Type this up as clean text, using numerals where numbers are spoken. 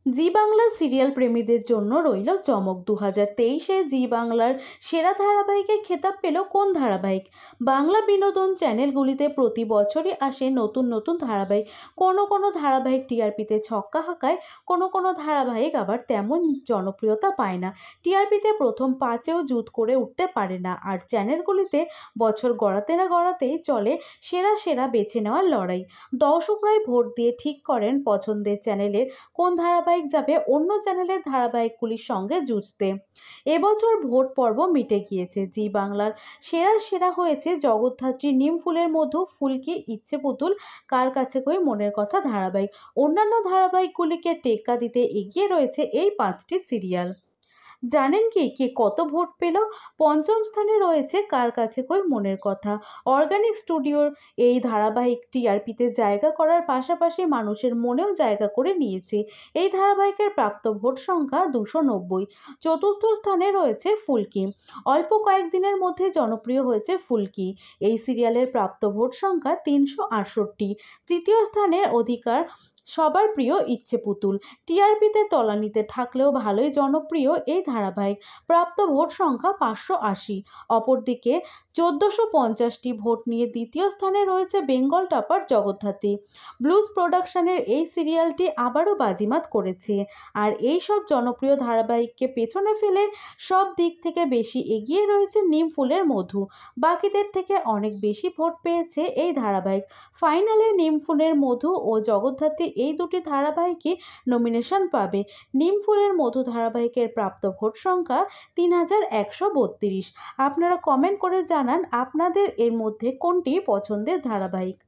জি Bangla serial প্রেমীদের জন্য রইল চমক। 2023-এ জি বাংলার সেরা ধারাবাহিকের খেতাব পেল কোন ধারাবাহিক? বাংলা বিনোদন চ্যানেলগুলিতে প্রতি বছরই আসে নতুন নতুন ধারাবাহিক। কোনো কোনো ধারাবাহিক টিআরপিতে ছক্কা হাঁকায়, কোনো কোনো ধারাবাহিক আবার তেমন জনপ্রিয়তা পায় না, টিআরপিতে প্রথম 5-এও জুত করে উঠতে পারে না। আর চ্যানেলগুলিতে বছর গড়াতে না গড়াতেই চলে সেরা সেরা বেছে নেওয়ার লড়াই। দর্শকরাই ভোট দিয়ে ঠিক করেন পছন্দের চ্যানেলের কোন ধারাবাহিক যাবে অন্য চ্যানেলের ধারাবাহিকগুলির সঙ্গে যুঝতে। এবছর ভোট পর্ব মিটে গিয়েছে। জি বাংলার সেরা সেরা হয়েছে জগদ্ধাত্রী, নিমফুলের মধু, ফুলকি, ইচ্ছে পুতুল, কার কাছে কই মনের কথা ধারাবাহিক। অন্যান্য ধারাবাহিকগুলিকে টেক্কা দিতে এগিয়ে রয়েছে এই 5টি সিরিয়াল। জানেন কি কে কত ভোট পেল? পঞ্চম স্থানে রয়েছে কার কাছে কই মনের কথা। অর্গানিক স্টুডিওর এই ধারাবাহিক টিআরপিতে জায়গা করার পাশাপাশি মানুষের মনেও জায়গা করে নিয়েছে। এই ধারাবাহিকের প্রাপ্ত ভোট সংখ্যা 290। চতুর্থ স্থানে রয়েছে ফুলকি। অল্প কয়েকদিনের মধ্যে জনপ্রিয় হয়েছে ফুলকি। এই সিরিয়ালের প্রাপ্ত ভোট সংখ্যা 368। তৃতীয় স্থানে অধিকার সবার প্রিয় ইচ্ছে পুতুল। টিআরপিতে তলানিতে থাকলেও ভালোই জনপ্রিয় এই ধারাবাহিক। প্রাপ্ত ভোট সংখ্যা 580। অপরদিকে 1450টি ভোট নিয়ে দ্বিতীয় স্থানে রয়েছে বেঙ্গল টপার জগদ্ধাত্রী। ব্লুজ প্রোডাকশনের এই সিরিয়ালটি আবারও বাজিমাত করেছে। আর এই সব জনপ্রিয় ধারাবাহিককে পেছনে ফেলে সব দিক থেকে বেশি এগিয়ে রয়েছে নিমফুলের মধু। বাকিদের থেকে অনেক বেশি ভোট পেয়েছে এই ধারাবাহিক। ফাইনালে নিমফুলের মধু ও জগদ্ধাত্রী এই দুটি ধারাবাহিকই নমিনেশন পাবে। নিমফুলের মধু ধারাবাহিকের প্রাপ্ত ভোট সংখ্যা 3132। আপনারা কমেন্ট করে জানান আপনাদের এর মধ্যে কোনটি পছন্দের ধারাবাহিক।